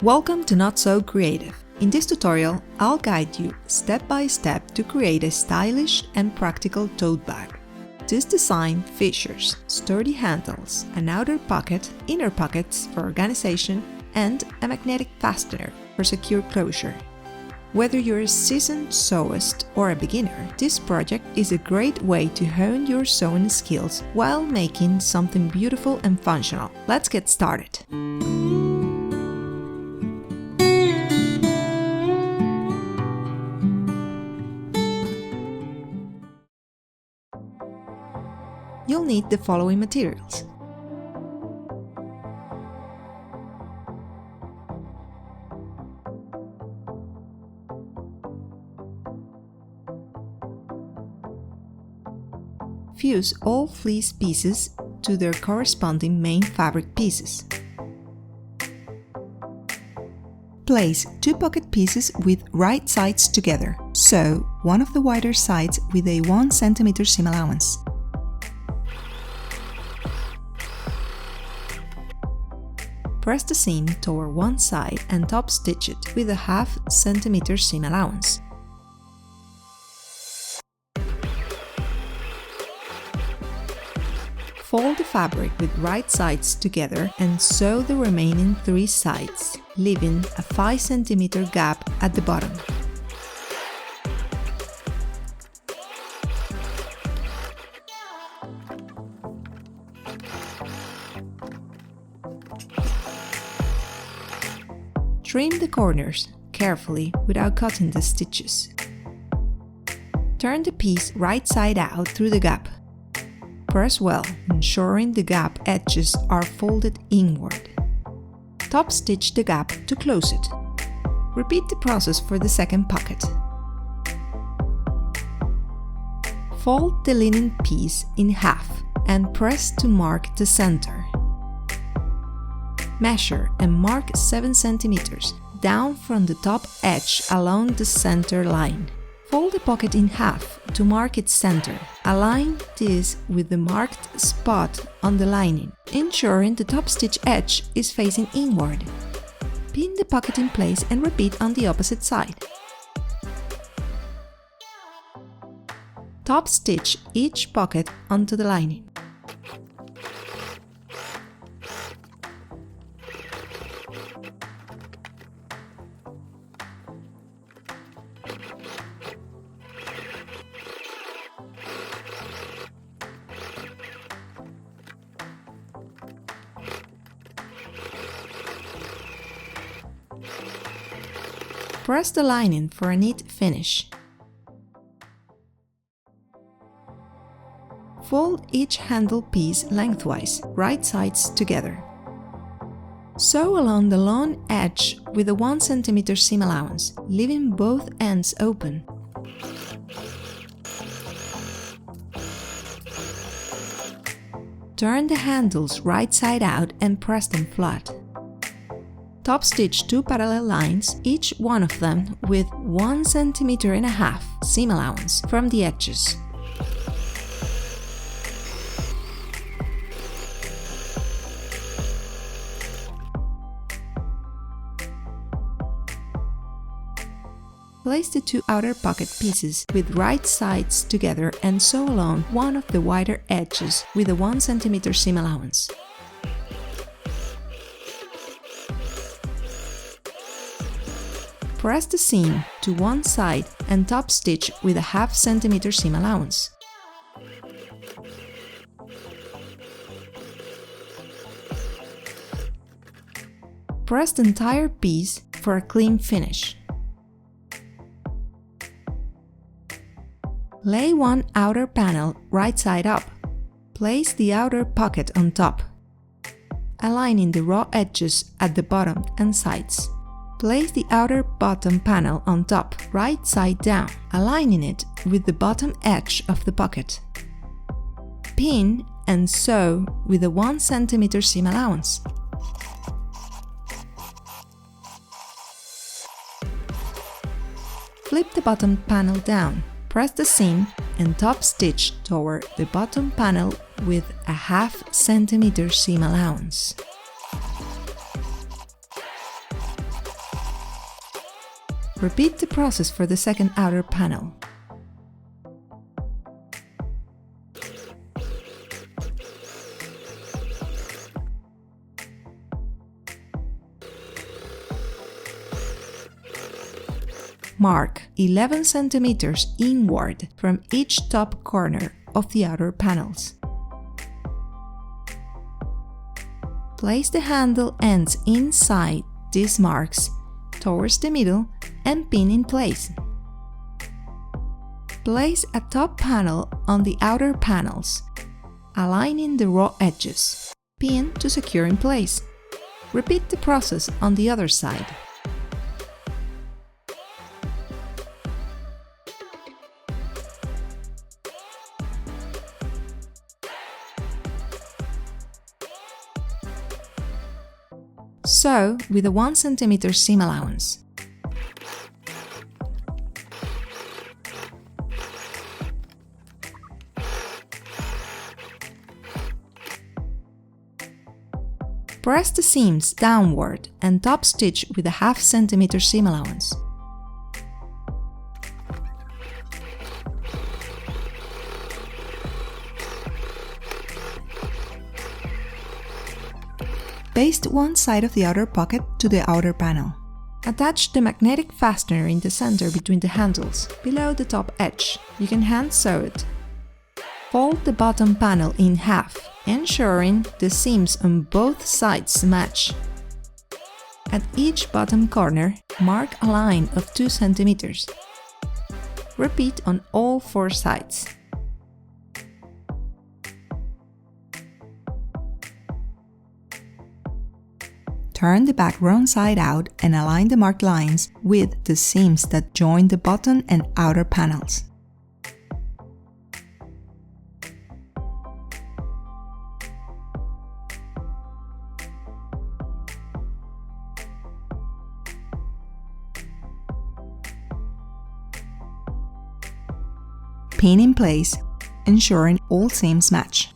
Welcome to Not So Kreativ. In this tutorial, I'll guide you step by step to create a stylish and practical tote bag. This design features sturdy handles, an outer pocket, inner pockets for organization, and a magnetic fastener for secure closure. Whether you're a seasoned sewist or a beginner, this project is a great way to hone your sewing skills while making something beautiful and functional. Let's get started. You'll need the following materials: fuse all fleece pieces to their corresponding main fabric pieces. Place two pocket pieces with right sides together, sew one of the wider sides with a 1 cm seam allowance. Press the seam toward one side and top stitch it with a 1/2 cm seam allowance. Fold the fabric with right sides together and sew the remaining 3 sides, leaving a 5 cm gap at the bottom. Trim the corners carefully without cutting the stitches. Turn the piece right side out through the gap. Press well, ensuring the gap edges are folded inward. Top stitch the gap to close it. Repeat the process for the second pocket. Fold the linen piece in half and press to mark the center. Measure and mark 7 cm down from the top edge along the center line. Fold the pocket in half to mark its center. Align this with the marked spot on the lining, ensuring the top stitch edge is facing inward. Pin the pocket in place and repeat on the opposite side. Top stitch each pocket onto the lining. Press the lining for a neat finish. Fold each handle piece lengthwise, right sides together. Sew along the long edge with a 1 cm seam allowance, leaving both ends open. Turn the handles right side out and press them flat. Top stitch 2 parallel lines, each one of them with 1.5 cm seam allowance from the edges. Place the 2 outer pocket pieces with right sides together and sew along one of the wider edges with a 1 cm seam allowance. Press the seam to one side and top stitch with a 1/2 cm seam allowance. Press the entire piece for a clean finish. Lay one outer panel right side up. Place the outer pocket on top, aligning the raw edges at the bottom and sides. Place the outer bottom panel on top, right side down, aligning it with the bottom edge of the pocket. Pin and sew with a 1 cm seam allowance. Flip the bottom panel down, press the seam and top stitch toward the bottom panel with a 1/2 cm seam allowance. Repeat the process for the second outer panel. Mark 11 cm inward from each top corner of the outer panels. Place the handle ends inside these marks towards the middle and pin in place. Place a top panel on the outer panels, aligning the raw edges. Pin to secure in place. Repeat the process on the other side. Sew with a 1 cm seam allowance. Press the seams downward and top stitch with a ½ cm seam allowance. Baste one side of the outer pocket to the outer panel. Attach the magnetic fastener in the center between the handles, below the top edge. You can hand sew it. Fold the bottom panel in half, ensuring the seams on both sides match. At each bottom corner, mark a line of 2 cm. Repeat on all 4 sides. Turn the bag wrong side out and align the marked lines with the seams that join the bottom and outer panels. Pin in place, ensuring all seams match.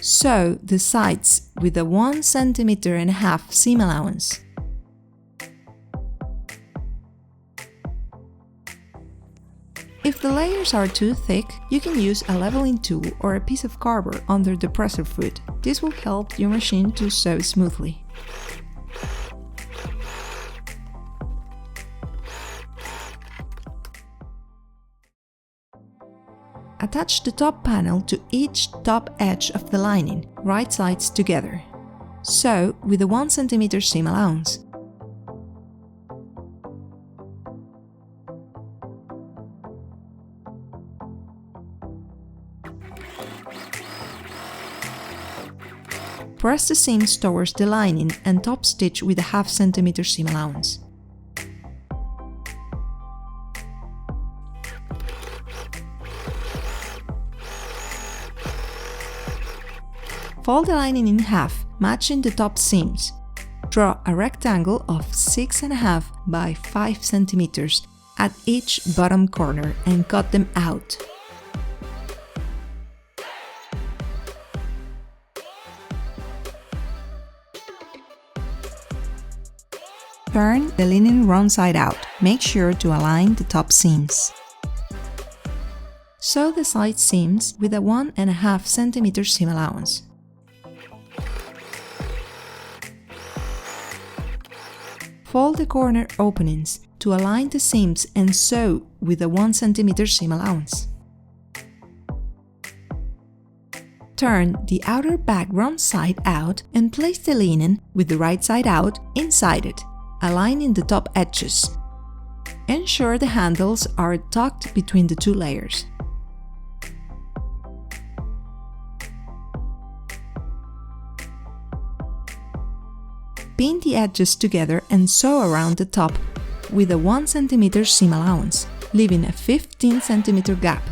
Sew the sides with a 1 cm seam allowance. If the layers are too thick, you can use a leveling tool or a piece of cardboard under the presser foot. This will help your machine to sew smoothly. Attach the top panel to each top edge of the lining, right sides together. Sew with a 1 cm seam allowance. Press the seams towards the lining and top stitch with a ½ cm seam allowance. Fold the lining in half, matching the top seams. Draw a rectangle of 6½ by 5 cm at each bottom corner and cut them out. Turn the linen wrong side out. Make sure to align the top seams. Sew the side seams with a 1½ cm seam allowance. Fold the corner openings to align the seams and sew with a 1 cm seam allowance. Turn the outer bag wrong side out and place the linen with the right side out inside it, aligning the top edges. Ensure the handles are tucked between the 2 layers. Pin the edges together and sew around the top with a 1 cm seam allowance, leaving a 15 cm gap.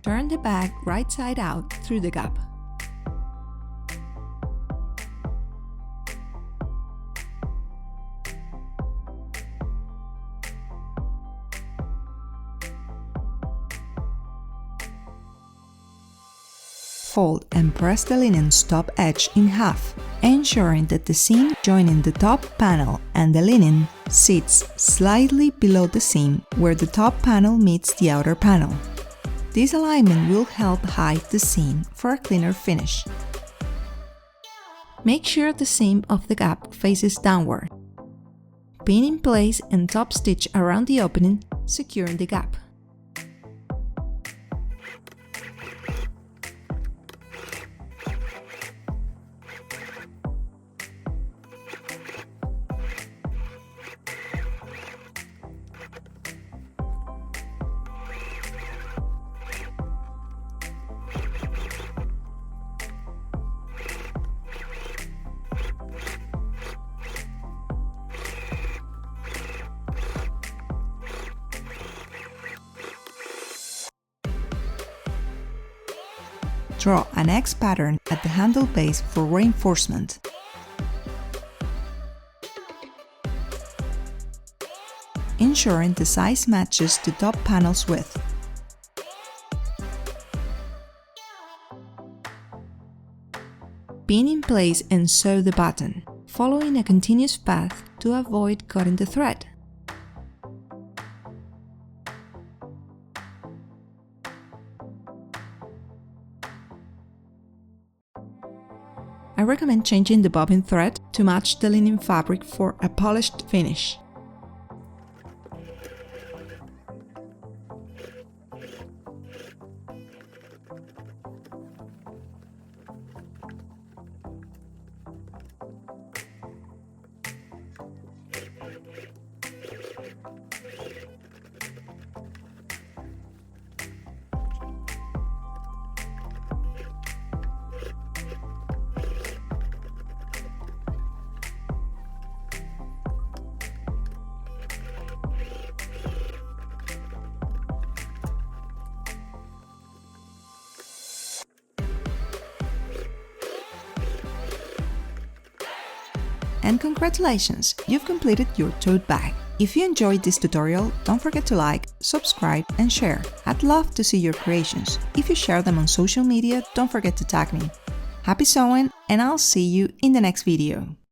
Turn the bag right side out through the gap. Fold and press the linen's top edge in half, ensuring that the seam joining the top panel and the linen sits slightly below the seam where the top panel meets the outer panel. This alignment will help hide the seam for a cleaner finish. Make sure the seam of the gap faces downward. Pin in place and top stitch around the opening, securing the gap. Draw an X pattern at the handle base for reinforcement. Ensuring the size matches the top panel's width. Pin in place and sew the button, following a continuous path to avoid cutting the thread. I recommend changing the bobbin thread to match the linen fabric for a polished finish. And congratulations, you've completed your tote bag. If you enjoyed this tutorial, don't forget to like, subscribe and share. I'd love to see your creations. If you share them on social media, don't forget to tag me. Happy sewing, and I'll see you in the next video.